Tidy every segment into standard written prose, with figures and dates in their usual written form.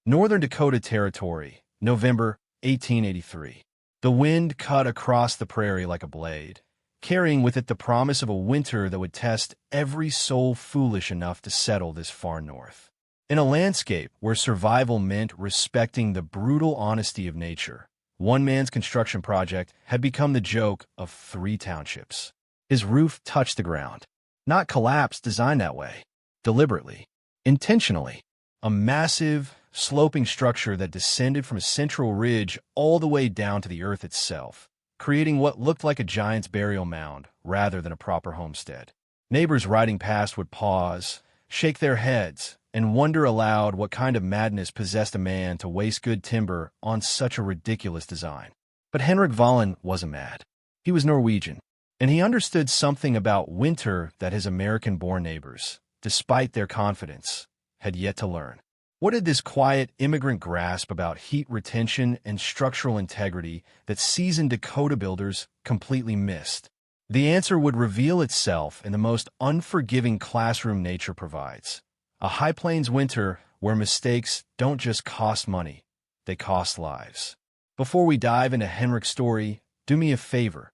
Northern Dakota Territory, November 1883. The wind cut across the prairie like a blade, carrying with it the promise of a winter that would test every soul foolish enough to settle this far north. In a landscape where survival meant respecting the brutal honesty of nature, one man's construction project had become the joke of 3 townships. His roof touched the ground. Not collapse designed that way. Deliberately. Intentionally. A massive, sloping structure that descended from a central ridge all the way down to the earth itself, creating what looked like a giant's burial mound rather than a proper homestead. Neighbors riding past would pause, shake their heads, and wonder aloud what kind of madness possessed a man to waste good timber on such a ridiculous design. But Henrik Vollen wasn't mad. He was Norwegian, and he understood something about winter that his American-born neighbors, despite their confidence, had yet to learn. What did this quiet immigrant grasp about heat retention and structural integrity that seasoned Dakota builders completely missed? The answer would reveal itself in the most unforgiving classroom nature provides. A high plains winter where mistakes don't just cost money, they cost lives. Before we dive into Henrik's story, do me a favor.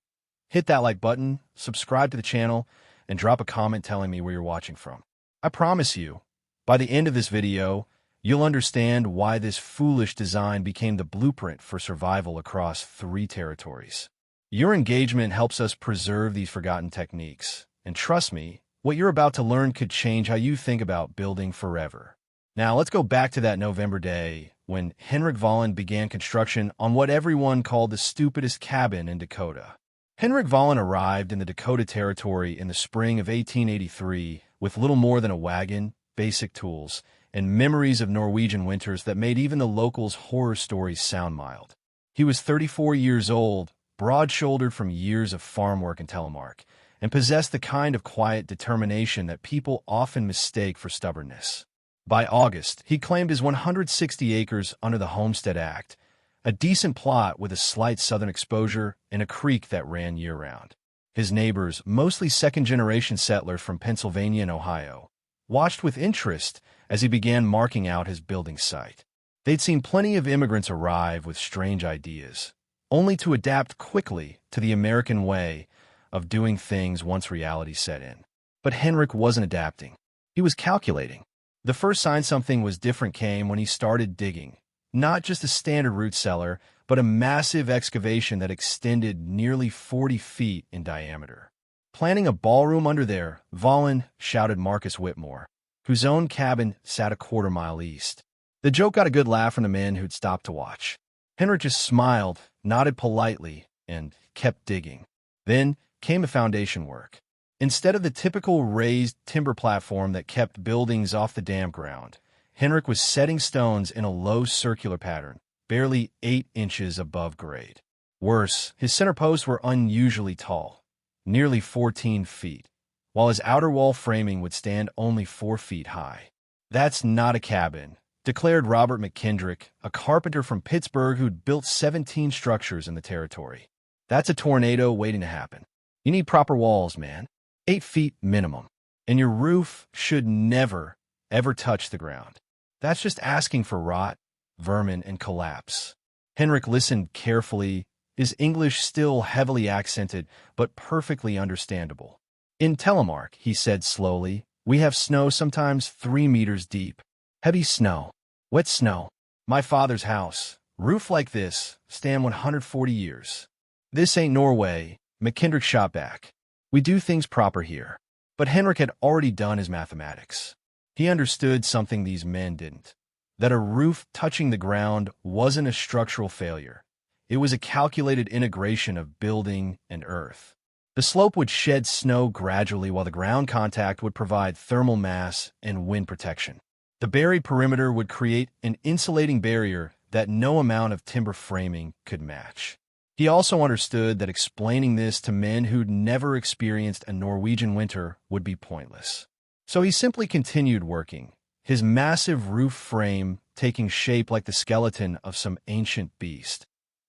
Hit that like button, subscribe to the channel, and drop a comment telling me where you're watching from. I promise you, by the end of this video, you'll understand why this foolish design became the blueprint for survival across 3 territories. Your engagement helps us preserve these forgotten techniques, and trust me, what you're about to learn could change how you think about building forever. Now, let's go back to that November day when Henrik Vollen began construction on what everyone called the stupidest cabin in Dakota. Henrik Vollen arrived in the Dakota Territory in the spring of 1883 with little more than a wagon, basic tools, and memories of Norwegian winters that made even the locals' horror stories sound mild. He was 34 years old, broad-shouldered from years of farm work in Telemark, and possessed the kind of quiet determination that people often mistake for stubbornness. By August, he claimed his 160 acres under the Homestead Act, a decent plot with a slight southern exposure and a creek that ran year-round. His neighbors, mostly second-generation settlers from Pennsylvania and Ohio, watched with interest as he began marking out his building site. They'd seen plenty of immigrants arrive with strange ideas, only to adapt quickly to the American way of doing things once reality set in. But Henrik wasn't adapting. He was calculating. The first sign something was different came when he started digging. Not just a standard root cellar, but a massive excavation that extended nearly 40 feet in diameter. Planning a ballroom under there, Vollen shouted Marcus Whitmore, whose own cabin sat a quarter-mile east. The joke got a good laugh from the men who'd stopped to watch. Henrik just smiled, nodded politely, and kept digging. Then came the foundation work. Instead of the typical raised timber platform that kept buildings off the damp ground, Henrik was setting stones in a low circular pattern, barely 8 inches above grade. Worse, his center posts were unusually tall, nearly 14 feet, while his outer wall framing would stand only 4 feet high. "That's not a cabin," declared Robert McKendrick, a carpenter from Pittsburgh who'd built 17 structures in the territory. "That's a tornado waiting to happen. You need proper walls, man. 8 feet minimum. And your roof should never, ever touch the ground. That's just asking for rot, vermin, and collapse." Henrik listened carefully, his English still heavily accented, but perfectly understandable. "In Telemark," he said slowly, "we have snow sometimes 3 meters deep. Heavy snow. Wet snow. My father's house, roof like this, stand 140 years. This ain't Norway," McKendrick shot back. "We do things proper here." But Henrik had already done his mathematics. He understood something these men didn't. That a roof touching the ground wasn't a structural failure. It was a calculated integration of building and earth. The slope would shed snow gradually while the ground contact would provide thermal mass and wind protection. The buried perimeter would create an insulating barrier that no amount of timber framing could match. He also understood that explaining this to men who'd never experienced a Norwegian winter would be pointless. So he simply continued working, his massive roof frame taking shape like the skeleton of some ancient beast,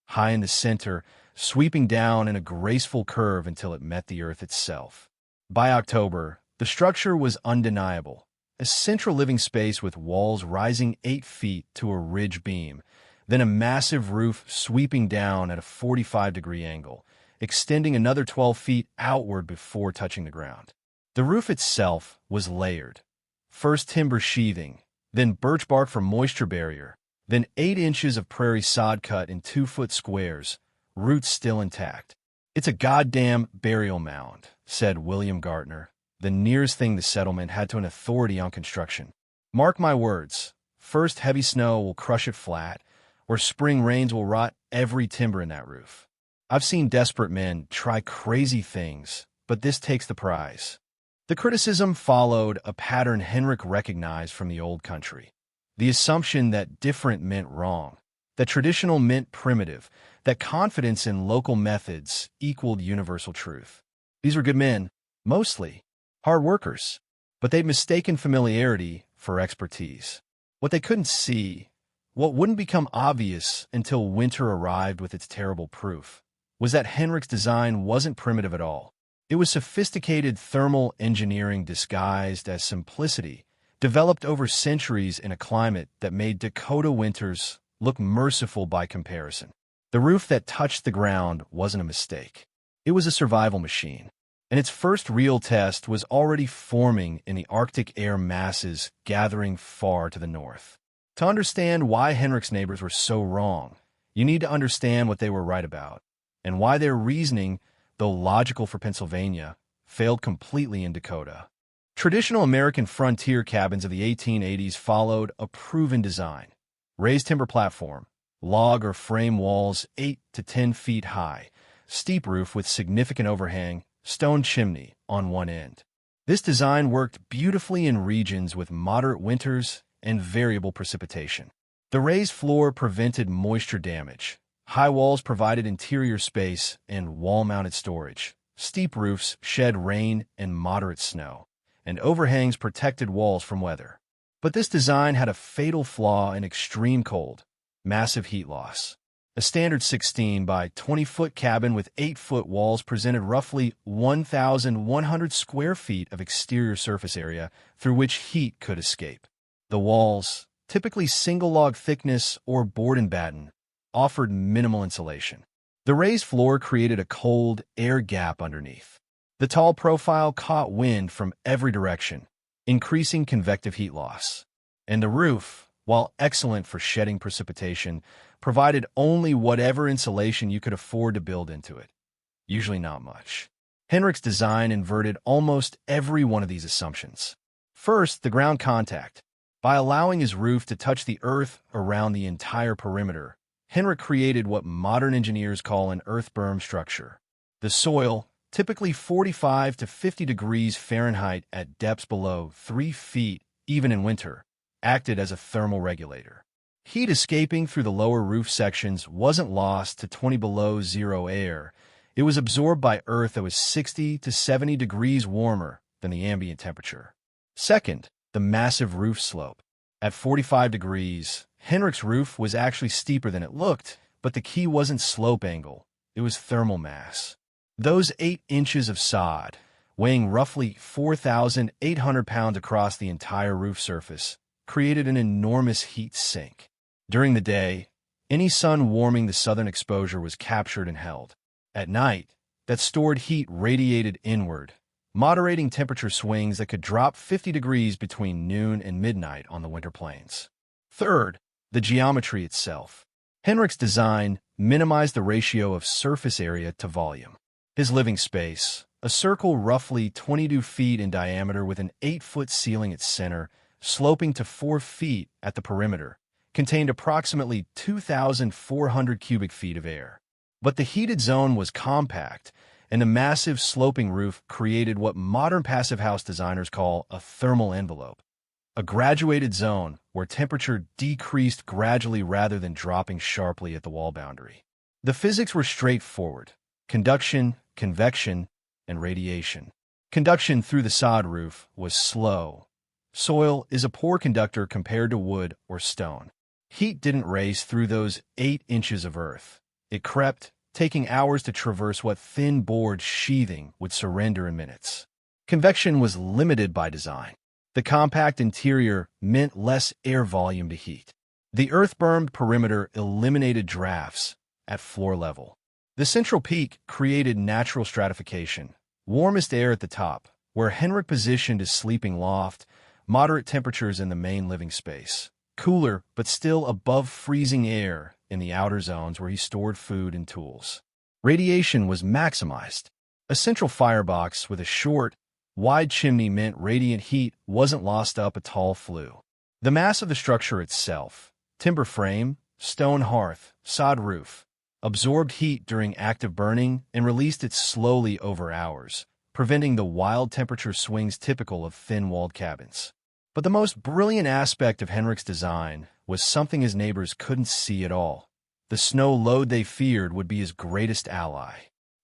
high in the center, sweeping down in a graceful curve until it met the earth itself. By October, the structure was undeniable. a central living space with walls rising 8 feet to a ridge beam, then a massive roof sweeping down at a 45-degree angle, extending another 12 feet outward before touching the ground. The roof itself was layered. First timber sheathing, then birch bark for moisture barrier, then 8 inches of prairie sod cut in 2-foot squares, roots still intact. "It's a goddamn burial mound," said William Gartner, the nearest thing the settlement had to an authority on construction. "Mark my words, first heavy snow will crush it flat, or spring rains will rot every timber in that roof. I've seen desperate men try crazy things, but this takes the prize." The criticism followed a pattern Henrik recognized from the old country. The assumption that different meant wrong, that traditional meant primitive, that confidence in local methods equaled universal truth. These were good men, mostly, hard workers, but they'd mistaken familiarity for expertise. What they couldn't see, what wouldn't become obvious until winter arrived with its terrible proof, was that Henrik's design wasn't primitive at all. It was sophisticated thermal engineering disguised as simplicity, developed over centuries in a climate that made Dakota winters look merciful by comparison. The roof that touched the ground wasn't a mistake. It was a survival machine, and its first real test was already forming in the Arctic air masses gathering far to the north. To understand why Henrik's neighbors were so wrong, you need to understand what they were right about, and why their reasoning, though logical for Pennsylvania, failed completely in Dakota. Traditional American frontier cabins of the 1880s followed a proven design. Raised timber platform, log or frame walls 8 to 10 feet high, steep roof with significant overhang, stone chimney on one end. This design worked beautifully in regions with moderate winters and variable precipitation. The raised floor prevented moisture damage. High walls provided interior space and wall-mounted storage. Steep roofs shed rain and moderate snow, and overhangs protected walls from weather. But this design had a fatal flaw in extreme cold, massive heat loss. A standard 16 by 20-foot cabin with 8-foot walls presented roughly 1,100 square feet of exterior surface area through which heat could escape. The walls, typically single log thickness or board and batten, offered minimal insulation. The raised floor created a cold air gap underneath. The tall profile caught wind from every direction, increasing convective heat loss. And the roof, while excellent for shedding precipitation, provided only whatever insulation you could afford to build into it, usually not much. Henrik's design inverted almost every one of these assumptions. First, the ground contact. By allowing his roof to touch the earth around the entire perimeter, Henrik created what modern engineers call an earth berm structure. The soil, typically 45 to 50 degrees Fahrenheit at depths below 3 feet, even in winter, acted as a thermal regulator. Heat escaping through the lower roof sections wasn't lost to 20 below zero air. It was absorbed by earth that was 60 to 70 degrees warmer than the ambient temperature. Second, the massive roof slope. At 45 degrees, Henrik's roof was actually steeper than it looked, but the key wasn't slope angle, it was thermal mass. Those 8 inches of sod, weighing roughly 4,800 pounds across the entire roof surface, created an enormous heat sink. During the day, any sun warming the southern exposure was captured and held. At night, that stored heat radiated inward, moderating temperature swings that could drop 50 degrees between noon and midnight on the winter plains. Third, the geometry itself. Henrik's design minimized the ratio of surface area to volume. His living space, a circle roughly 22 feet in diameter with an 8-foot ceiling at center, sloping to 4 feet at the perimeter, contained approximately 2,400 cubic feet of air. But the heated zone was compact, and the massive sloping roof created what modern passive house designers call a thermal envelope, a graduated zone where temperature decreased gradually rather than dropping sharply at the wall boundary. The physics were straightforward: conduction, convection, and radiation. Conduction through the sod roof was slow. Soil is a poor conductor compared to wood or stone. Heat didn't race through those 8 inches of earth. It crept, taking hours to traverse what thin board sheathing would surrender in minutes. Convection was limited by design. The compact interior meant less air volume to heat. The earth-bermed perimeter eliminated drafts at floor level. The central peak created natural stratification, warmest air at the top, where Henrik positioned his sleeping loft, moderate temperatures in the main living space, cooler but still above freezing air in the outer zones where he stored food and tools. Radiation was maximized. A central firebox with a short, wide chimney meant radiant heat wasn't lost up a tall flue. The mass of the structure itself, timber frame, stone hearth, sod roof, absorbed heat during active burning and released it slowly over hours, preventing the wild temperature swings typical of thin-walled cabins. But the most brilliant aspect of Henrik's design was something his neighbors couldn't see at all. The snow load they feared would be his greatest ally.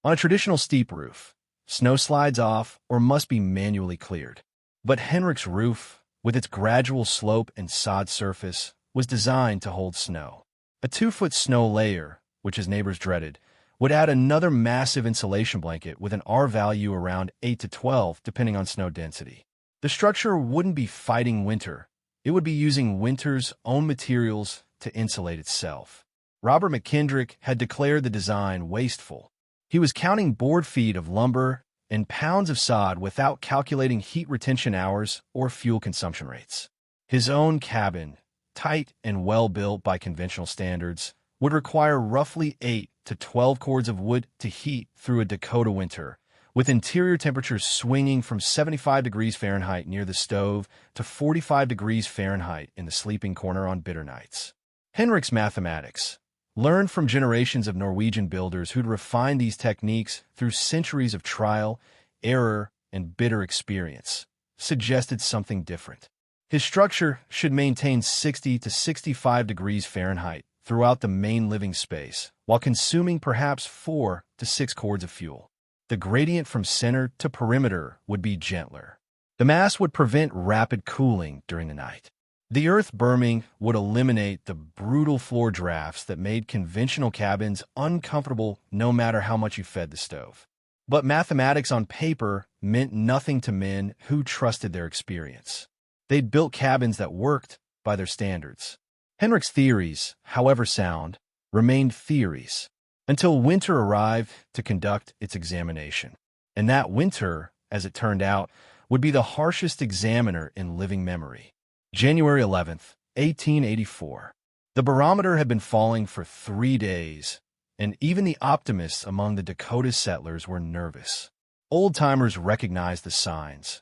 On a traditional steep roof, snow slides off or must be manually cleared. But Henrik's roof, with its gradual slope and sod surface, was designed to hold snow. A 2-foot snow layer, which his neighbors dreaded, would add another massive insulation blanket with an R value around 8 to 12 depending on snow density. The structure wouldn't be fighting winter. It would be using winter's own materials to insulate itself. Robert McKendrick had declared the design wasteful. He was counting board feet of lumber and pounds of sod without calculating heat retention hours or fuel consumption rates. His own cabin, tight and well-built by conventional standards, would require roughly 8 to 12 cords of wood to heat through a Dakota winter, with interior temperatures swinging from 75 degrees Fahrenheit near the stove to 45 degrees Fahrenheit in the sleeping corner on bitter nights. Henrik's mathematics, learned from generations of Norwegian builders who'd refined these techniques through centuries of trial, error, and bitter experience, suggested something different. His structure should maintain 60 to 65 degrees Fahrenheit throughout the main living space, while consuming perhaps 4 to 6 cords of fuel. The gradient from center to perimeter would be gentler. The mass would prevent rapid cooling during the night. The earth berming would eliminate the brutal floor drafts that made conventional cabins uncomfortable no matter how much you fed the stove. But mathematics on paper meant nothing to men who trusted their experience. They'd built cabins that worked by their standards. Henrik's theories, however sound, remained theories until winter arrived to conduct its examination. And that winter, as it turned out, would be the harshest examiner in living memory. January 11th, 1884. The barometer had been falling for 3 days, and even the optimists among the Dakota settlers were nervous. Old-timers recognized the signs.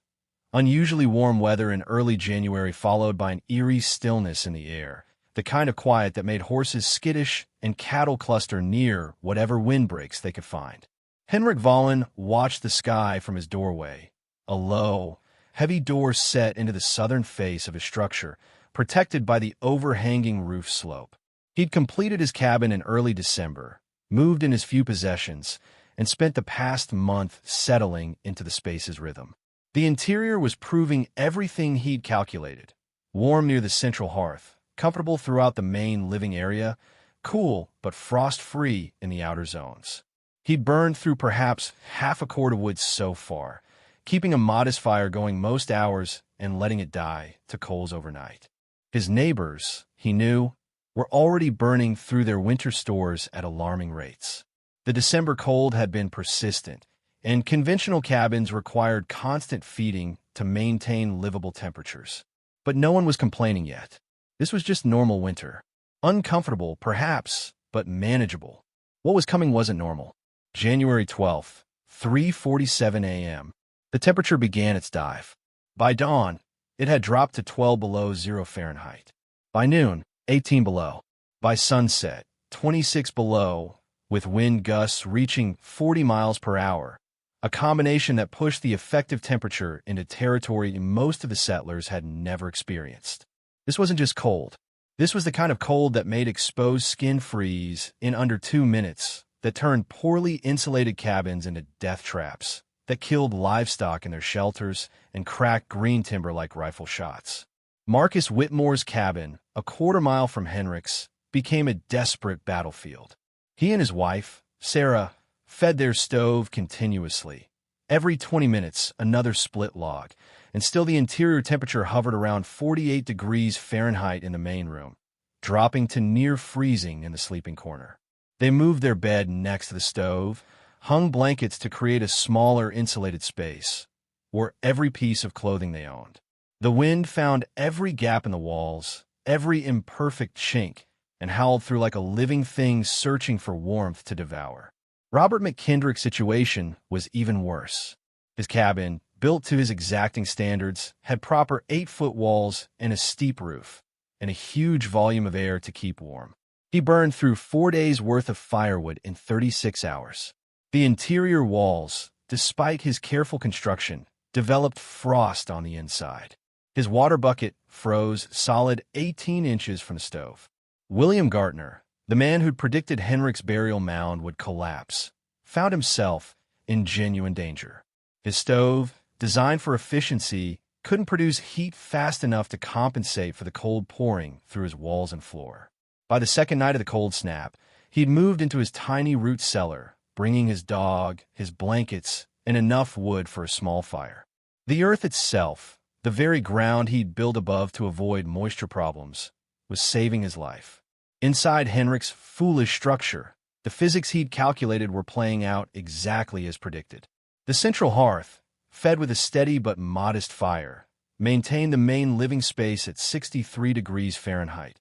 Unusually warm weather in early January followed by an eerie stillness in the air, the kind of quiet that made horses skittish and cattle cluster near whatever windbreaks they could find. Henrik Vollen watched the sky from his doorway, a low, heavy door set into the southern face of his structure, protected by the overhanging roof slope. He'd completed his cabin in early December, moved in his few possessions, and spent the past month settling into the space's rhythm. The interior was proving everything he'd calculated. Warm near the central hearth, comfortable throughout the main living area, cool but frost-free in the outer zones. He'd burned through perhaps half a cord of wood so far, keeping a modest fire going most hours and letting it die to coals overnight. His neighbors, he knew, were already burning through their winter stores at alarming rates. The December cold had been persistent, and conventional cabins required constant feeding to maintain livable temperatures. But no one was complaining yet. This was just normal winter. Uncomfortable, perhaps, but manageable. What was coming wasn't normal. January 12th, 3:47 a.m. The temperature began its dive. By dawn, it had dropped to 12 below 0 Fahrenheit. By noon, 18 below. By sunset, 26 below, with wind gusts reaching 40 miles per hour, a combination that pushed the effective temperature into territory most of the settlers had never experienced. This wasn't just cold. This was the kind of cold that made exposed skin freeze in under 2 minutes, that turned poorly insulated cabins into death traps, that killed livestock in their shelters and cracked green timber like rifle shots. Marcus Whitmore's cabin, a quarter-mile from Henrik's, became a desperate battlefield. He and his wife, Sarah, fed their stove continuously. Every 20 minutes, another split log, and still the interior temperature hovered around 48 degrees Fahrenheit in the main room, dropping to near freezing in the sleeping corner. They moved their bed next to the stove, hung blankets to create a smaller insulated space, wore every piece of clothing they owned. The wind found every gap in the walls, every imperfect chink, and howled through like a living thing searching for warmth to devour. Robert McKendrick's situation was even worse. His cabin, built to his exacting standards, had proper 8-foot walls and a steep roof, and a huge volume of air to keep warm. He burned through 4 days' worth of firewood in 36 hours. The interior walls, despite his careful construction, developed frost on the inside. His water bucket froze solid 18 inches from the stove. William Gartner, the man who'd predicted Henrik's burial mound would collapse, found himself in genuine danger. His stove, designed for efficiency, couldn't produce heat fast enough to compensate for the cold pouring through his walls and floor. By the second night of the cold snap, he'd moved into his tiny root cellar, bringing his dog, his blankets, and enough wood for a small fire. The earth itself, the very ground he'd built above to avoid moisture problems, was saving his life. Inside Henrik's foolish structure, the physics he'd calculated were playing out exactly as predicted. The central hearth, fed with a steady but modest fire, maintained the main living space at 63 degrees Fahrenheit.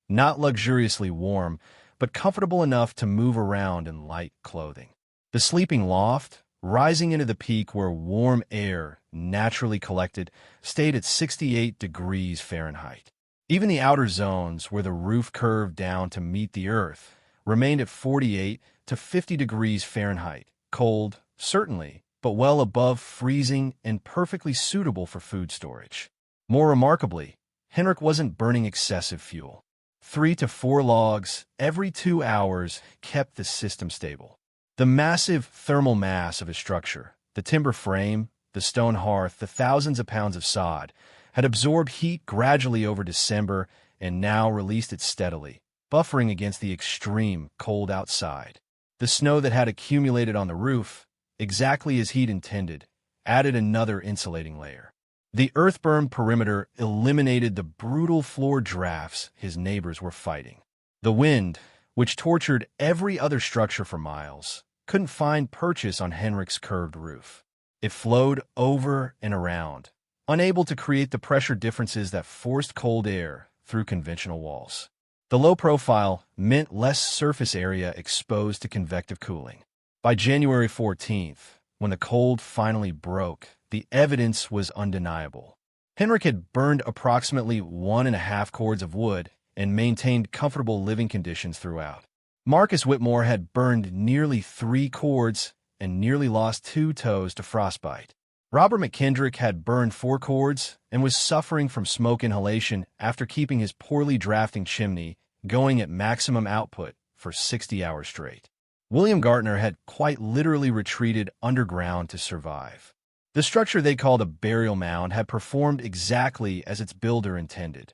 Not luxuriously warm, but comfortable enough to move around in light clothing. The sleeping loft, rising into the peak where warm air naturally collected, stayed at 68 degrees Fahrenheit. Even the outer zones, where the roof curved down to meet the earth, remained at 48 to 50 degrees Fahrenheit. Cold, certainly, but well above freezing and perfectly suitable for food storage. More remarkably, Henrik wasn't burning excessive fuel. 3 to 4 logs every 2 hours kept the system stable. The massive thermal mass of his structure, the timber frame, the stone hearth, the thousands of pounds of sod, had absorbed heat gradually over December and now released it steadily, buffering against the extreme cold outside. The snow that had accumulated on the roof, exactly as he'd intended, added another insulating layer. The earth-berm perimeter eliminated the brutal floor drafts his neighbors were fighting. The wind, which tortured every other structure for miles, couldn't find purchase on Henrik's curved roof. It flowed over and around, unable to create the pressure differences that forced cold air through conventional walls. The low profile meant less surface area exposed to convective cooling. By January 14th, when the cold finally broke, the evidence was undeniable. Henrik had burned approximately 1.5 cords of wood and maintained comfortable living conditions throughout. Marcus Whitmore had burned nearly 3 cords and nearly lost 2 toes to frostbite. Robert McKendrick had burned 4 cords and was suffering from smoke inhalation after keeping his poorly drafting chimney going at maximum output for 60 hours straight. William Gartner had quite literally retreated underground to survive. The structure they called a burial mound had performed exactly as its builder intended.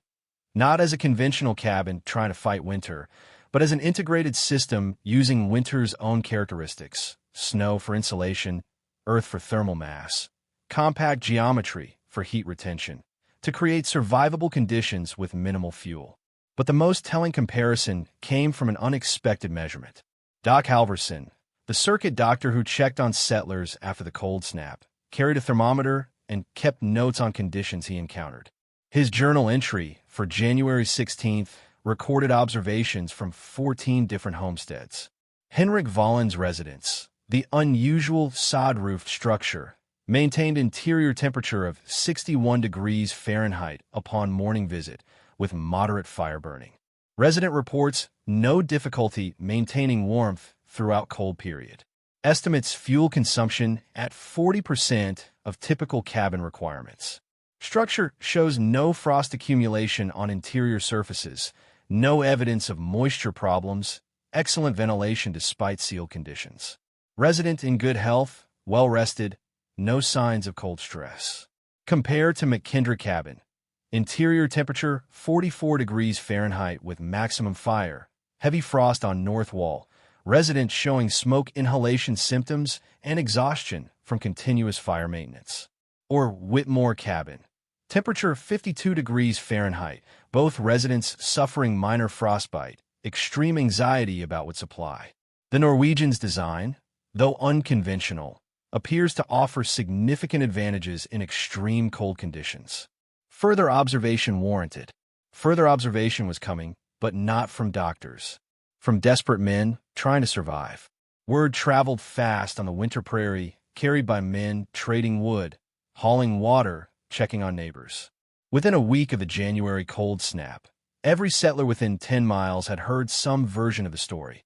Not as a conventional cabin trying to fight winter, but as an integrated system using winter's own characteristics: snow for insulation, earth for thermal mass, compact geometry for heat retention, to create survivable conditions with minimal fuel. But the most telling comparison came from an unexpected measurement. Doc Halverson, the circuit doctor who checked on settlers after the cold snap, carried a thermometer and kept notes on conditions he encountered. His journal entry for January 16th recorded observations from 14 different homesteads. Henrik Vollen's residence, the unusual sod-roofed structure, maintained interior temperature of 61 degrees Fahrenheit upon morning visit, with moderate fire burning. Resident reports no difficulty maintaining warmth throughout cold period. Estimates fuel consumption at 40% of typical cabin requirements. Structure shows no frost accumulation on interior surfaces, no evidence of moisture problems, excellent ventilation despite sealed conditions. Resident in good health, well-rested, no signs of cold stress. Compared to McKendrick cabin, interior temperature 44 degrees Fahrenheit with maximum fire, heavy frost on north wall, residents showing smoke inhalation symptoms and exhaustion from continuous fire maintenance. or Whitmore cabin. Temperature 52 degrees Fahrenheit, both residents suffering minor frostbite, extreme anxiety about wood supply. The Norwegian's design, though unconventional, appears to offer significant advantages in extreme cold conditions. Further observation warranted. Further observation was coming, but not from doctors. From desperate men trying to survive. Word traveled fast on the winter prairie, carried by men trading wood, hauling water, checking on neighbors. Within a week of the January cold snap, every settler within 10 miles had heard some version of the story.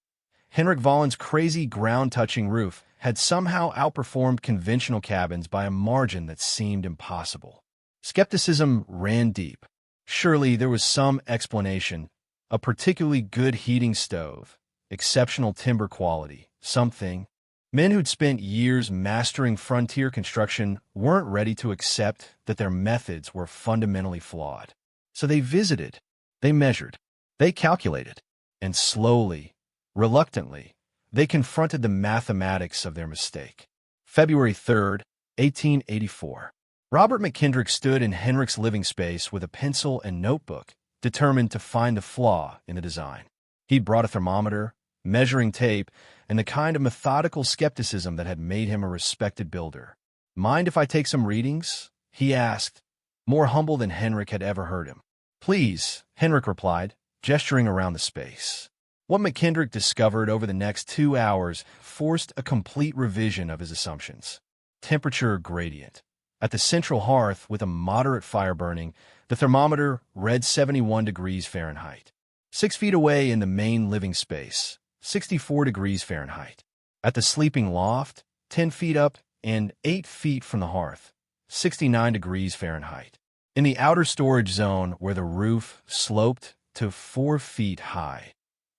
Henrik Vollen's crazy ground-touching roof had somehow outperformed conventional cabins by a margin that seemed impossible. Skepticism ran deep. Surely there was some explanation. A particularly good heating stove, exceptional timber quality, something. Men who'd spent years mastering frontier construction weren't ready to accept that their methods were fundamentally flawed. So they visited, they measured, they calculated, and slowly, reluctantly, they confronted the mathematics of their mistake. February 3rd, 1884. Robert McKendrick stood in Henrik's living space with a pencil and notebook, determined to find the flaw in the design. He'd brought a thermometer, measuring tape, and the kind of methodical skepticism that had made him a respected builder. "Mind if I take some readings?" he asked, more humble than Henrik had ever heard him. "Please," Henrik replied, gesturing around the space. What McKendrick discovered over the next 2 hours forced a complete revision of his assumptions. Temperature gradient. At the central hearth, with a moderate fire burning, the thermometer read 71 degrees Fahrenheit. 6 feet away in the main living space, 64 degrees Fahrenheit. At the sleeping loft, 10 feet up and 8 feet from the hearth, 69 degrees Fahrenheit. In the outer storage zone where the roof sloped to 4 feet high,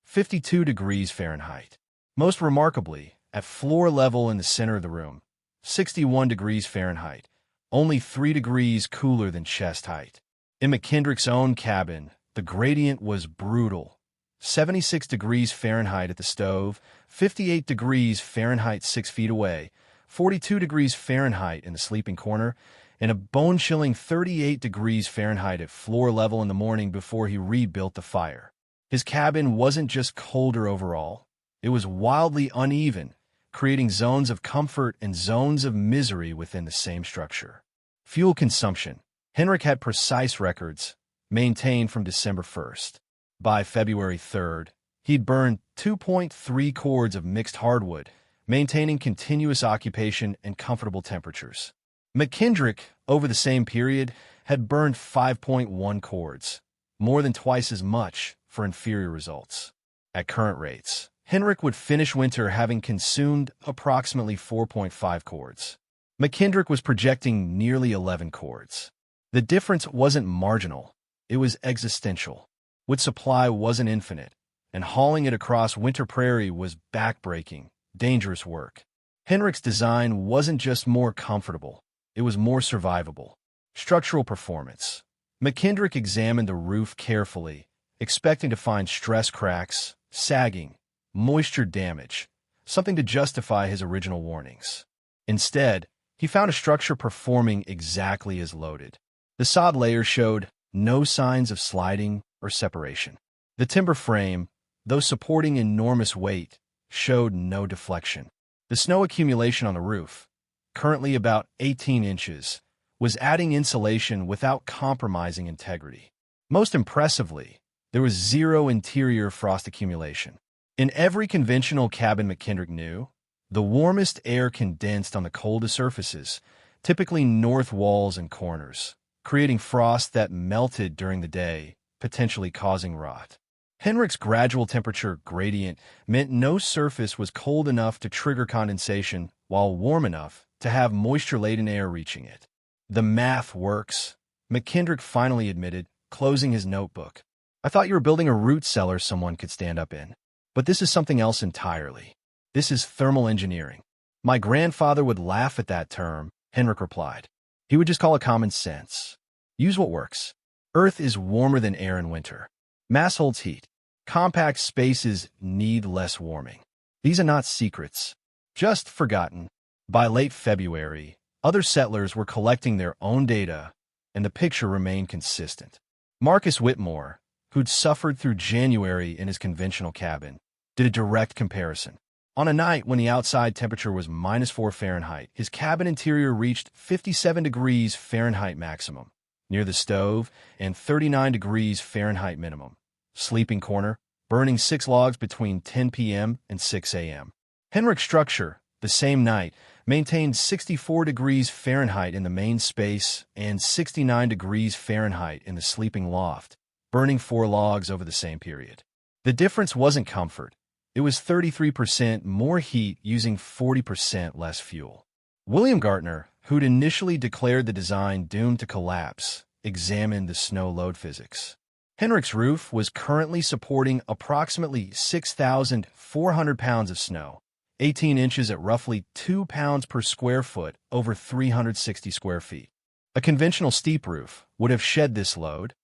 52 degrees Fahrenheit. Most remarkably, at floor level in the center of the room, 61 degrees Fahrenheit, only 3 degrees cooler than chest height. In McKendrick's own cabin, the gradient was brutal. 76 degrees Fahrenheit at the stove, 58 degrees Fahrenheit 6 feet away, 42 degrees Fahrenheit in the sleeping corner, and a bone-chilling 38 degrees Fahrenheit at floor level in the morning before he rebuilt the fire. His cabin wasn't just colder overall, it was wildly uneven, creating zones of comfort and zones of misery within the same structure. Fuel consumption. Henrik had precise records, maintained from December 1st. By February 3rd, he'd burned 2.3 cords of mixed hardwood, maintaining continuous occupation and comfortable temperatures. McKendrick, over the same period, had burned 5.1 cords, more than twice as much for inferior results. At current rates, Henrik would finish winter having consumed approximately 4.5 cords. McKendrick was projecting nearly 11 cords. The difference wasn't marginal, it was existential. Wood supply wasn't infinite, and hauling it across winter prairie was backbreaking, dangerous work. Henrik's design wasn't just more comfortable, it was more survivable. Structural performance. McKendrick examined the roof carefully, expecting to find stress cracks, sagging, moisture damage, something to justify his original warnings. Instead, he found a structure performing exactly as loaded. The sod layer showed no signs of sliding or separation. The timber frame, though supporting enormous weight, showed no deflection. The snow accumulation on the roof, currently about 18 inches, was adding insulation without compromising integrity. Most impressively, there was zero interior frost accumulation. In every conventional cabin McKendrick knew, the warmest air condensed on the coldest surfaces, typically north walls and corners, creating frost that melted during the day, potentially causing rot. Henrik's gradual temperature gradient meant no surface was cold enough to trigger condensation while warm enough to have moisture-laden air reaching it. "The math works," McKendrick finally admitted, closing his notebook. "I thought you were building a root cellar someone could stand up in. But this is something else entirely. This is thermal engineering." "My grandfather would laugh at that term," Henrik replied. "He would just call it common sense. Use what works. Earth is warmer than air in winter. Mass holds heat. Compact spaces need less warming. These are not secrets, just forgotten." By late February, Other settlers were collecting their own data, and the picture remained consistent. Marcus Whitmore, who'd suffered through January in his conventional cabin, did a direct comparison. On a night when the outside temperature was -4 Fahrenheit, his cabin interior reached 57 degrees Fahrenheit maximum, near the stove, and 39 degrees Fahrenheit minimum. Sleeping corner, burning 6 logs between 10 p.m. and 6 a.m. Henrik's structure, the same night, maintained 64 degrees Fahrenheit in the main space and 69 degrees Fahrenheit in the sleeping loft, burning 4 logs over the same period. The difference wasn't comfort. It was 33% more heat using 40% less fuel. William Gartner, who'd initially declared the design doomed to collapse, examined the snow load physics. Henrik's roof was currently supporting approximately 6,400 pounds of snow, 18 inches at roughly 2 pounds per square foot over 360 square feet. A conventional steep roof would have shed this load,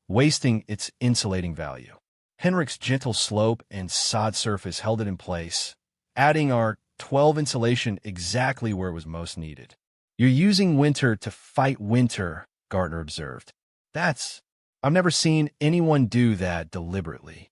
wasting its insulating value. Henrik's gentle slope and sod surface held it in place, adding our 12 insulation exactly where it was most needed. "You're using winter to fight winter," Gartner observed. I've never seen anyone do that deliberately.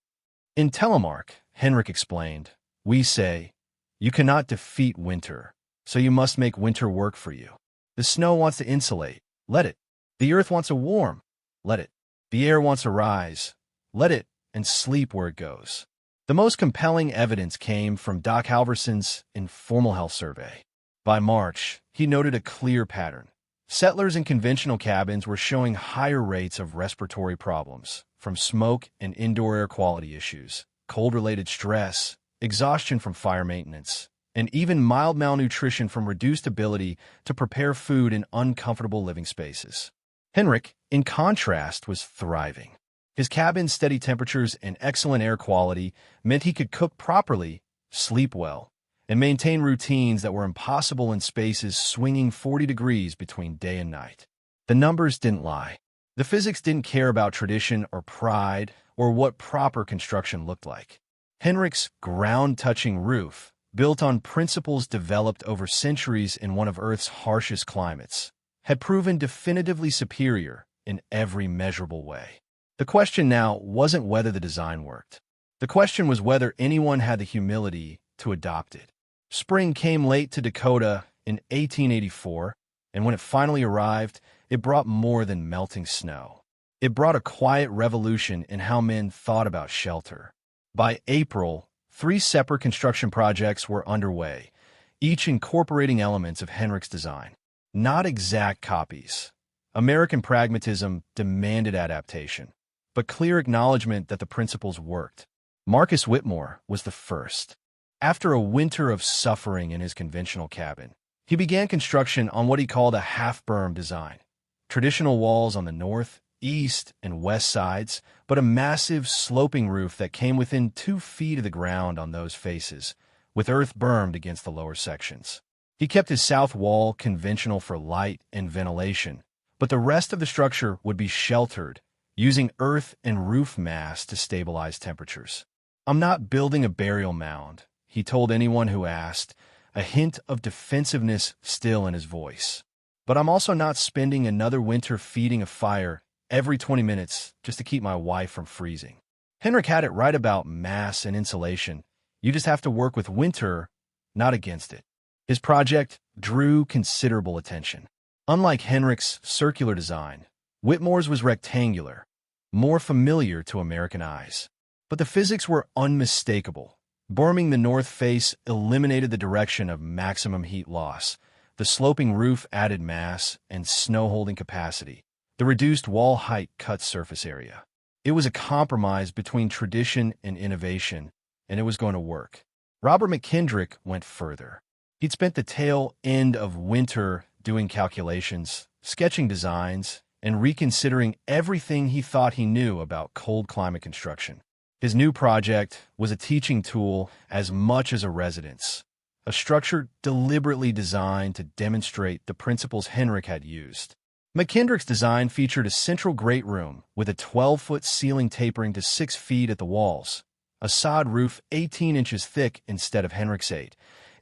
"In Telemark," Henrik explained, "we say, you cannot defeat winter, so you must make winter work for you. The snow wants to insulate, let it. The earth wants to warm, let it. The air wants to rise, let it, and sleep where it goes." The most compelling evidence came from Doc Halverson's informal health survey. By March, he noted a clear pattern. Settlers in conventional cabins were showing higher rates of respiratory problems, from smoke and indoor air quality issues, cold-related stress, exhaustion from fire maintenance, and even mild malnutrition from reduced ability to prepare food in uncomfortable living spaces. Henrik, in contrast, was thriving. His cabin's steady temperatures and excellent air quality meant he could cook properly, sleep well, and maintain routines that were impossible in spaces swinging 40 degrees between day and night. The numbers didn't lie. The physics didn't care about tradition or pride or what proper construction looked like. Henrik's ground-touching roof, built on principles developed over centuries in one of Earth's harshest climates, had proven definitively superior in every measurable way. The question now wasn't whether the design worked. The question was whether anyone had the humility to adopt it. Spring came late to Dakota in 1884, and when it finally arrived, it brought more than melting snow. It brought a quiet revolution in how men thought about shelter. By April, 3 separate construction projects were underway, each incorporating elements of Henrik's design. Not exact copies. American pragmatism demanded adaptation, but clear acknowledgement that the principles worked. Marcus Whitmore was the first. After a winter of suffering in his conventional cabin, he began construction on what he called a half-berm design. Traditional walls on the north, east, and west sides, but a massive sloping roof that came within 2 feet of the ground on those faces, with earth bermed against the lower sections. He kept his south wall conventional for light and ventilation, but the rest of the structure would be sheltered, using earth and roof mass to stabilize temperatures. "I'm not building a burial mound," he told anyone who asked, a hint of defensiveness still in his voice. "But I'm also not spending another winter feeding a fire every 20 minutes just to keep my wife from freezing." Henrik had it right about mass and insulation. You just have to work with winter, not against it. His project drew considerable attention. Unlike Henrik's circular design, Whitmore's was rectangular, more familiar to American eyes. But the physics were unmistakable. Berming the north face eliminated the direction of maximum heat loss. The sloping roof added mass and snow-holding capacity. The reduced wall height cut surface area. It was a compromise between tradition and innovation, and it was going to work. Robert McKendrick went further. He'd spent the tail end of winter doing calculations, sketching designs, and reconsidering everything he thought he knew about cold climate construction. His new project was a teaching tool as much as a residence, a structure deliberately designed to demonstrate the principles Henrik had used. McKendrick's design featured a central great room with a 12-foot ceiling tapering to 6 feet at the walls, a sod roof 18 inches thick instead of Henrik's 8,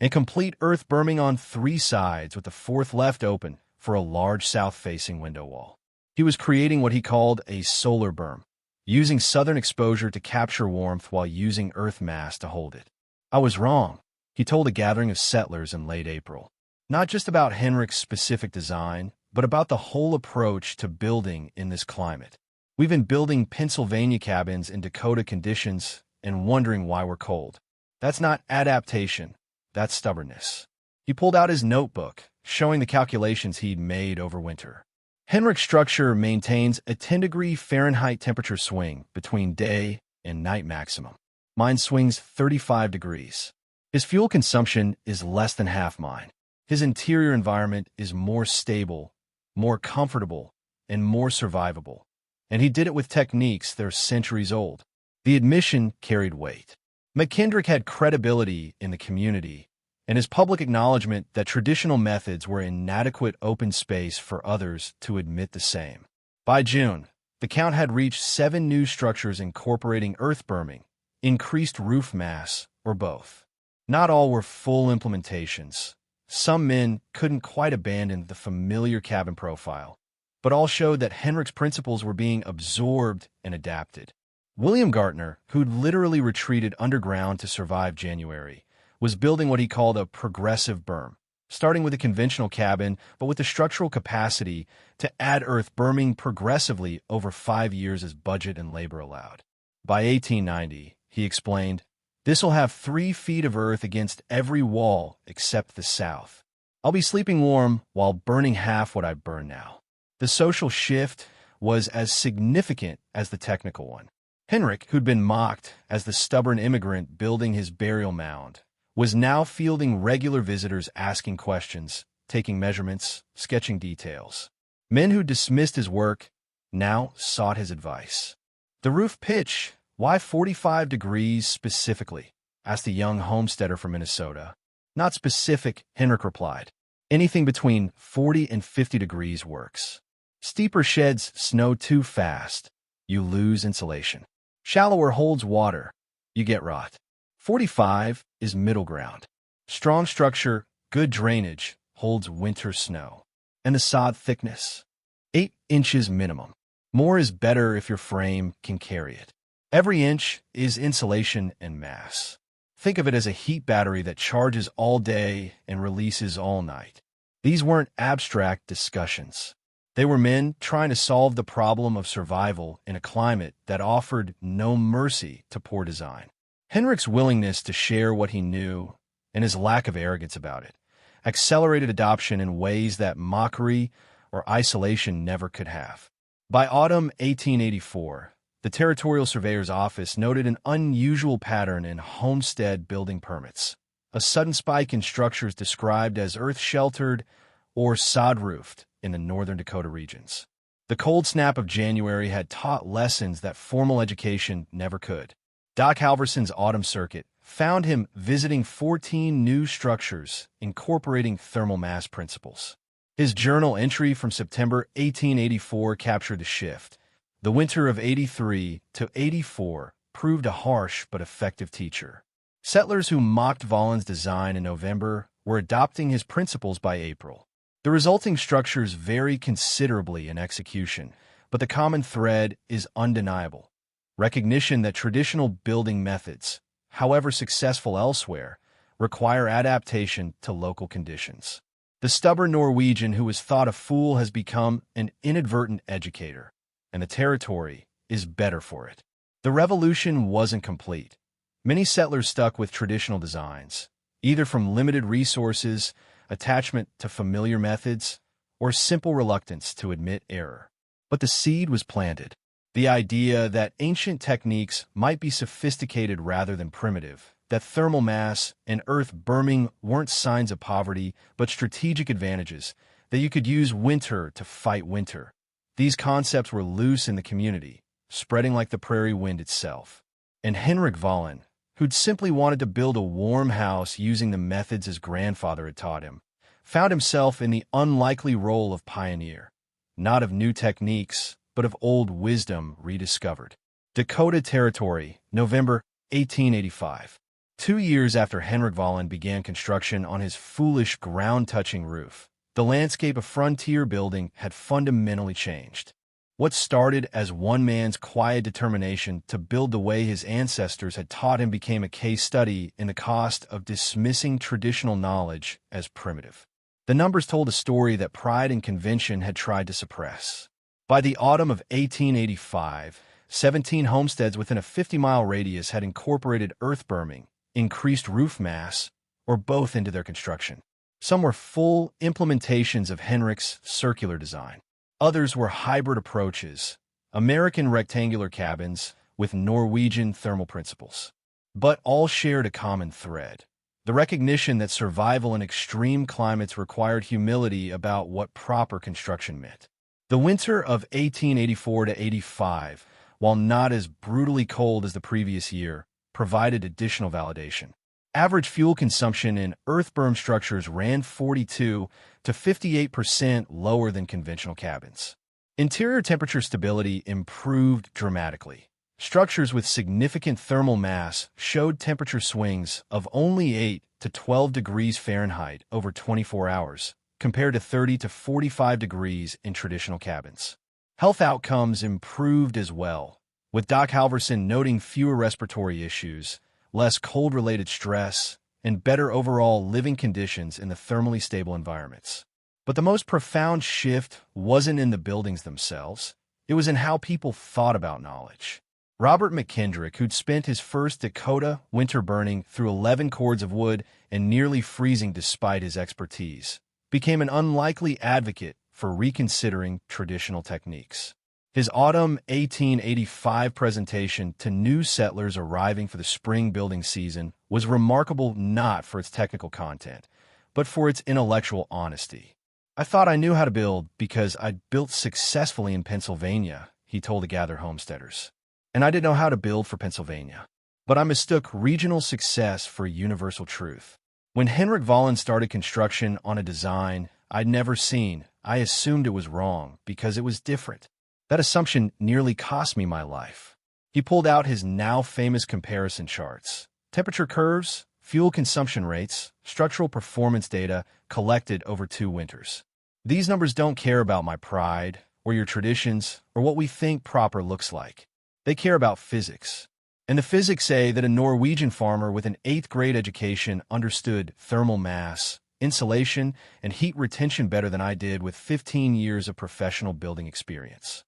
and complete earth berming on 3 sides with the 4th left open for a large south-facing window wall. He was creating what he called a solar berm, using southern exposure to capture warmth while using earth mass to hold it. "I was wrong," he told a gathering of settlers in late April. Not just about Henrik's specific design, but about the whole approach to building in this climate. "We've been building Pennsylvania cabins in Dakota conditions and wondering why we're cold. That's not adaptation, that's stubbornness." He pulled out his notebook, showing the calculations he'd made over winter. Henrik's structure maintains a 10-degree Fahrenheit temperature swing between day and night maximum. Mine swings 35 degrees. His fuel consumption is less than half mine. His interior environment is more stable, more comfortable, and more survivable. And he did it with techniques that are centuries old. The admission carried weight. McKendrick had credibility in the community, and his public acknowledgement that traditional methods were inadequate open space for others to admit the same. By June, the count had reached 7 new structures incorporating earth berming, increased roof mass, or both. Not all were full implementations. Some men couldn't quite abandon the familiar cabin profile, but all showed that Henrik's principles were being absorbed and adapted. William Gartner, who'd literally retreated underground to survive January, was building what he called a progressive berm, starting with a conventional cabin, but with the structural capacity to add earth berming progressively over 5 years as budget and labor allowed. By 1890, he explained, "This'll have 3 feet of earth against every wall except the south. I'll be sleeping warm while burning half what I burn now." The social shift was as significant as the technical one. Henrik, who'd been mocked as the stubborn immigrant building his burial mound, was now fielding regular visitors asking questions, taking measurements, sketching details. Men who dismissed his work now sought his advice. "The roof pitch, why 45 degrees specifically?" asked a young homesteader from Minnesota. "Not specific," Henrik replied. "Anything between 40 and 50 degrees works. Steeper sheds snow too fast. You lose insulation. Shallower holds water. You get rot. 45 is middle ground. Strong structure, good drainage, holds winter snow. And the sod thickness? 8 inches minimum. More is better if your frame can carry it. Every inch is insulation and mass. Think of it as a heat battery that charges all day and releases all night." These weren't abstract discussions. They were men trying to solve the problem of survival in a climate that offered no mercy to poor design. Henrik's willingness to share what he knew, and his lack of arrogance about it, accelerated adoption in ways that mockery or isolation never could have. By autumn 1884, the Territorial Surveyor's Office noted an unusual pattern in homestead building permits, a sudden spike in structures described as earth-sheltered or sod-roofed in the northern Dakota regions. The cold snap of January had taught lessons that formal education never could. Doc Halverson's autumn circuit found him visiting 14 new structures incorporating thermal mass principles. His journal entry from September 1884 captured the shift. The winter of 83 to 84 proved a harsh but effective teacher. Settlers who mocked Vollen's design in November were adopting his principles by April. The resulting structures vary considerably in execution, but the common thread is undeniable. Recognition that traditional building methods, however successful elsewhere, require adaptation to local conditions. The stubborn Norwegian who was thought a fool has become an inadvertent educator, and the territory is better for it. The revolution wasn't complete. Many settlers stuck with traditional designs, either from limited resources, attachment to familiar methods, or simple reluctance to admit error. But the seed was planted. The idea that ancient techniques might be sophisticated rather than primitive, that thermal mass and earth berming weren't signs of poverty but strategic advantages, that you could use winter to fight winter. These concepts were loose in the community, spreading like the prairie wind itself. And Henrik Vollen, who'd simply wanted to build a warm house using the methods his grandfather had taught him, found himself in the unlikely role of pioneer, not of new techniques, but of old wisdom rediscovered. Dakota Territory, November 1885. 2 years after Henrik Vollen began construction on his foolish ground-touching roof, the landscape of frontier building had fundamentally changed. What started as one man's quiet determination to build the way his ancestors had taught him became a case study in the cost of dismissing traditional knowledge as primitive. The numbers told a story that pride and convention had tried to suppress. By the autumn of 1885, 17 homesteads within a 50-mile radius had incorporated earth berming, increased roof mass, or both into their construction. Some were full implementations of Henrik's circular design. Others were hybrid approaches, American rectangular cabins with Norwegian thermal principles. But all shared a common thread: the recognition that survival in extreme climates required humility about what proper construction meant. The winter of 1884 to 85, while not as brutally cold as the previous year, provided additional validation. Average fuel consumption in earth-berm structures ran 42 to 58% lower than conventional cabins. Interior temperature stability improved dramatically. Structures with significant thermal mass showed temperature swings of only 8 to 12 degrees Fahrenheit over 24 hours, compared to 30 to 45 degrees in traditional cabins. Health outcomes improved as well, with Doc Halverson noting fewer respiratory issues, less cold-related stress, and better overall living conditions in the thermally stable environments. But the most profound shift wasn't in the buildings themselves. It was in how people thought about knowledge. Robert McKendrick, who'd spent his first Dakota winter burning through 11 cords of wood and nearly freezing despite his expertise, became an unlikely advocate for reconsidering traditional techniques. His autumn 1885 presentation to new settlers arriving for the spring building season was remarkable not for its technical content, but for its intellectual honesty. "I thought I knew how to build because I'd built successfully in Pennsylvania," he told the gathered homesteaders. "And I didn't know how to build for Pennsylvania. But I mistook regional success for universal truth. When Henrik Vollen started construction on a design I'd never seen, I assumed it was wrong because it was different. That assumption nearly cost me my life." He pulled out his now-famous comparison charts. Temperature curves, fuel consumption rates, structural performance data collected over 2 winters. "These numbers don't care about my pride, or your traditions, or what we think proper looks like. They care about physics. And the physics say that a Norwegian farmer with an 8th-grade education understood thermal mass, insulation, and heat retention better than I did with 15 years of professional building experience."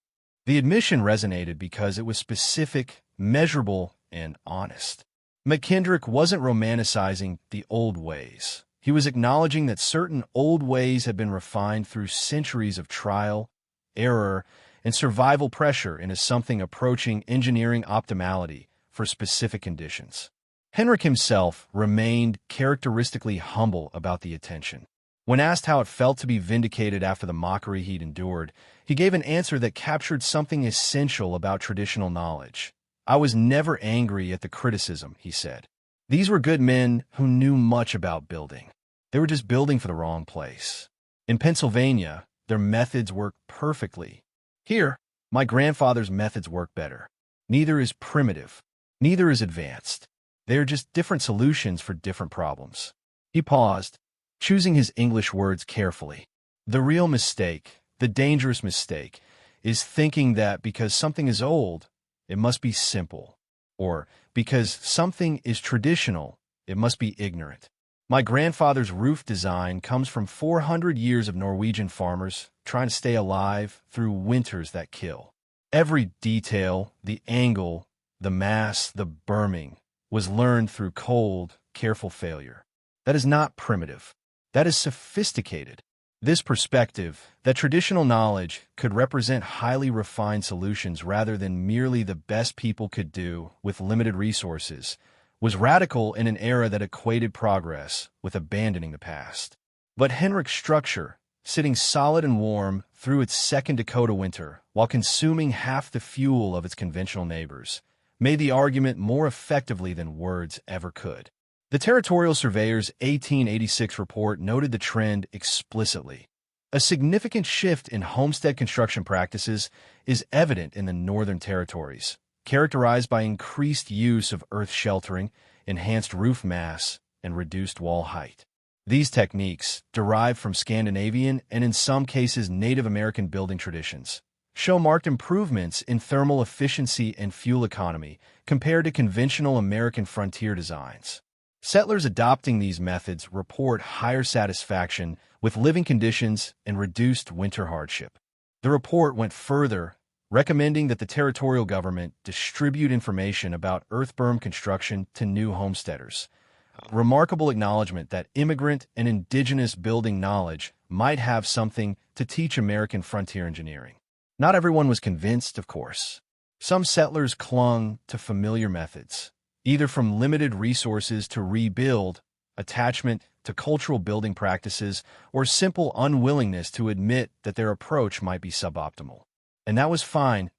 The admission resonated because it was specific, measurable, and honest. McKendrick wasn't romanticizing the old ways. He was acknowledging that certain old ways had been refined through centuries of trial, error, and survival pressure into something approaching engineering optimality for specific conditions. Henrik himself remained characteristically humble about the attention. When asked how it felt to be vindicated after the mockery he'd endured, he gave an answer that captured something essential about traditional knowledge. "I was never angry at the criticism," he said. "These were good men who knew much about building. They were just building for the wrong place. In Pennsylvania, their methods worked perfectly. Here, my grandfather's methods work better. Neither is primitive. Neither is advanced. They are just different solutions for different problems." He paused, choosing his English words carefully. "The real mistake, the dangerous mistake, is thinking that because something is old, it must be simple, or because something is traditional, it must be ignorant. My grandfather's roof design comes from 400 years of Norwegian farmers trying to stay alive through winters that kill. Every detail, the angle, the mass, the berming, was learned through cold, careful failure. That is not primitive. That is sophisticated." This perspective, that traditional knowledge could represent highly refined solutions rather than merely the best people could do with limited resources, was radical in an era that equated progress with abandoning the past. But Henrik's structure, sitting solid and warm through its second Dakota winter while consuming half the fuel of its conventional neighbors, made the argument more effectively than words ever could. The Territorial Surveyor's 1886 report noted the trend explicitly. A significant shift in homestead construction practices is evident in the Northern Territories, characterized by increased use of earth sheltering, enhanced roof mass, and reduced wall height. These techniques, derived from Scandinavian and in some cases Native American building traditions, show marked improvements in thermal efficiency and fuel economy compared to conventional American frontier designs. Settlers adopting these methods report higher satisfaction with living conditions and reduced winter hardship. The report went further, recommending that the territorial government distribute information about earth-berm construction to new homesteaders. Remarkable acknowledgement that immigrant and indigenous building knowledge might have something to teach American frontier engineering. Not everyone was convinced, of course. Some settlers clung to familiar methods, either from limited resources to rebuild, attachment to cultural building practices, or simple unwillingness to admit that their approach might be suboptimal. And that was fine.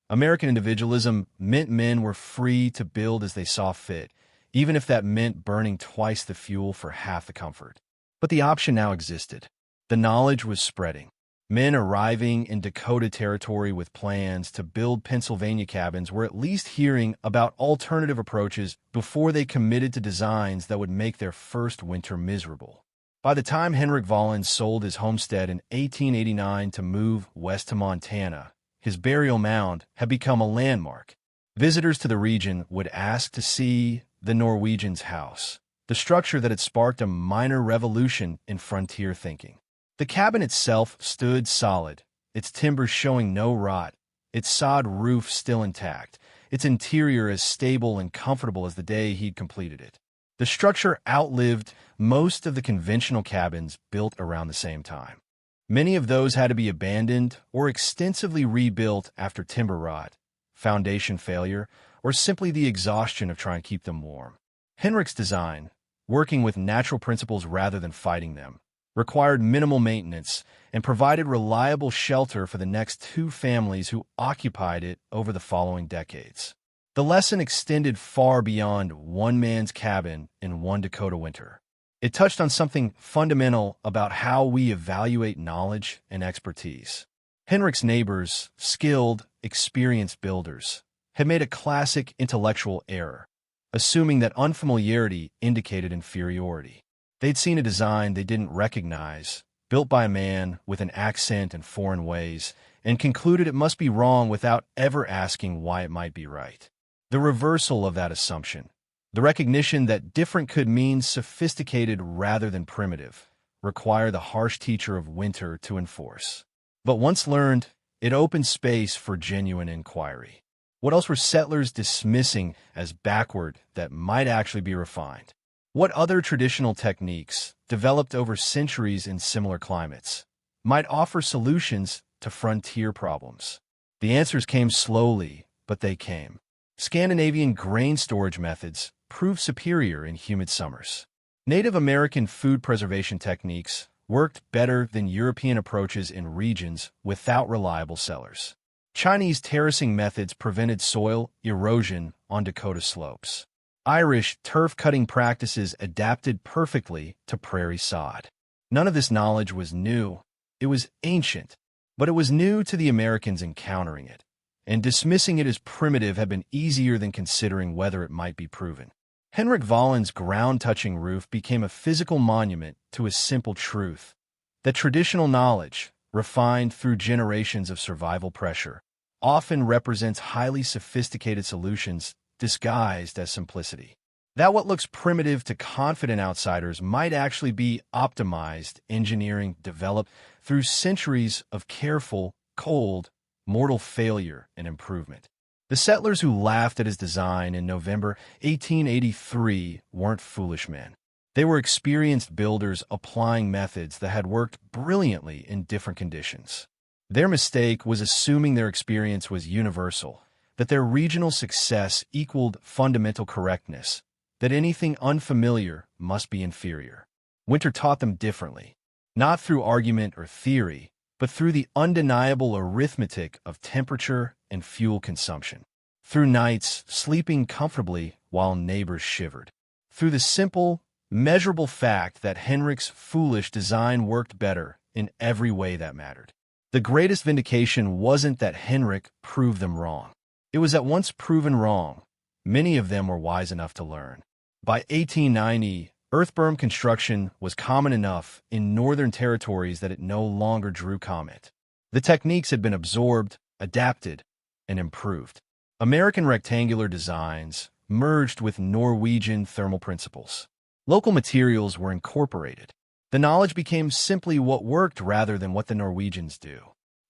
American individualism meant men were free to build as they saw fit, even if that meant burning twice the fuel for half the comfort. But the option now existed. The knowledge was spreading. Men arriving in Dakota Territory with plans to build Pennsylvania cabins were at least hearing about alternative approaches before they committed to designs that would make their first winter miserable. By the time Henrik Vallens sold his homestead in 1889 to move west to Montana, his burial mound had become a landmark. Visitors to the region would ask to see the Norwegian's house, the structure that had sparked a minor revolution in frontier thinking. The cabin itself stood solid, its timbers showing no rot, its sod roof still intact, its interior as stable and comfortable as the day he'd completed it. The structure outlived most of the conventional cabins built around the same time. Many of those had to be abandoned or extensively rebuilt after timber rot, foundation failure, or simply the exhaustion of trying to keep them warm. Henrik's design, working with natural principles rather than fighting them, required minimal maintenance and provided reliable shelter for the next two families who occupied it over the following decades. The lesson extended far beyond one man's cabin in one Dakota winter. It touched on something fundamental about how we evaluate knowledge and expertise. Henrik's neighbors, skilled, experienced builders, had made a classic intellectual error, assuming that unfamiliarity indicated inferiority. They'd seen a design they didn't recognize, built by a man with an accent and foreign ways, and concluded it must be wrong without ever asking why it might be right. The reversal of that assumption, the recognition that different could mean sophisticated rather than primitive, required the harsh teacher of winter to enforce. But once learned, it opened space for genuine inquiry. What else were settlers dismissing as backward that might actually be refined? What other traditional techniques, developed over centuries in similar climates, might offer solutions to frontier problems? The answers came slowly, but they came. Scandinavian grain storage methods proved superior in humid summers. Native American food preservation techniques worked better than European approaches in regions without reliable cellars. Chinese terracing methods prevented soil erosion on Dakota slopes. Irish turf-cutting practices adapted perfectly to prairie sod. None of this knowledge was new. It was ancient, but it was new to the Americans encountering it, and dismissing it as primitive had been easier than considering whether it might be proven. Henrik Vallens' ground-touching roof became a physical monument to a simple truth, that traditional knowledge, refined through generations of survival pressure, often represents highly sophisticated solutions disguised as simplicity. That what looks primitive to confident outsiders might actually be optimized engineering developed through centuries of careful, cold, mortal failure and improvement. The settlers who laughed at his design in November 1883 weren't foolish men. They were experienced builders applying methods that had worked brilliantly in different conditions. Their mistake was assuming their experience was universal, that their regional success equaled fundamental correctness, that anything unfamiliar must be inferior. Winter taught them differently, not through argument or theory, but through the undeniable arithmetic of temperature and fuel consumption, through nights sleeping comfortably while neighbors shivered, through the simple, measurable fact that Henrik's foolish design worked better in every way that mattered. The greatest vindication wasn't that Henrik proved them wrong. It was that once proven wrong, many of them were wise enough to learn. By 1890, earth-berm construction was common enough in northern territories that it no longer drew comment. The techniques had been absorbed, adapted, and improved. American rectangular designs merged with Norwegian thermal principles. Local materials were incorporated. The knowledge became simply what worked rather than what the Norwegians do.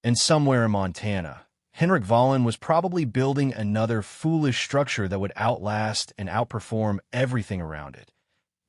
And somewhere in Montana, Henrik Vollen was probably building another foolish structure that would outlast and outperform everything around it.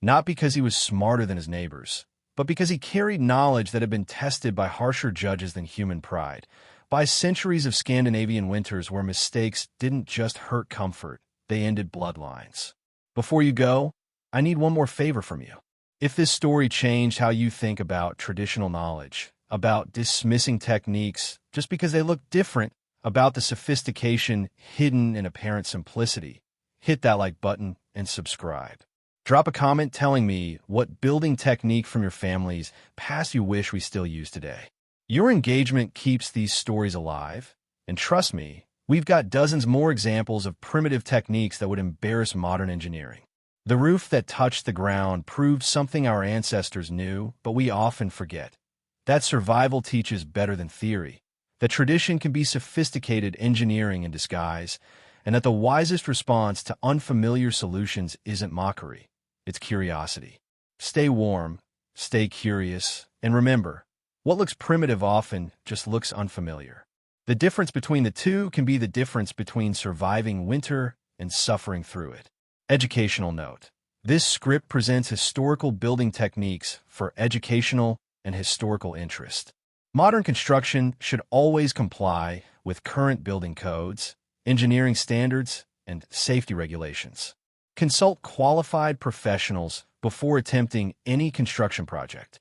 Not because he was smarter than his neighbors, but because he carried knowledge that had been tested by harsher judges than human pride, by centuries of Scandinavian winters where mistakes didn't just hurt comfort, they ended bloodlines. Before you go, I need one more favor from you. If this story changed how you think about traditional knowledge, about dismissing techniques just because they look different, about the sophistication hidden in apparent simplicity, hit that like button and subscribe. Drop a comment telling me what building technique from your family's past you wish we still use today. Your engagement keeps these stories alive, and trust me, we've got dozens more examples of primitive techniques that would embarrass modern engineering. The roof that touched the ground proved something our ancestors knew, but we often forget. That survival teaches better than theory, that tradition can be sophisticated engineering in disguise, and that the wisest response to unfamiliar solutions isn't mockery, it's curiosity. Stay warm, stay curious, and remember, what looks primitive often just looks unfamiliar. The difference between the two can be the difference between surviving winter and suffering through it. Educational note. This script presents historical building techniques for educational and historical interest. Modern construction should always comply with current building codes, engineering standards, and safety regulations. Consult qualified professionals before attempting any construction project.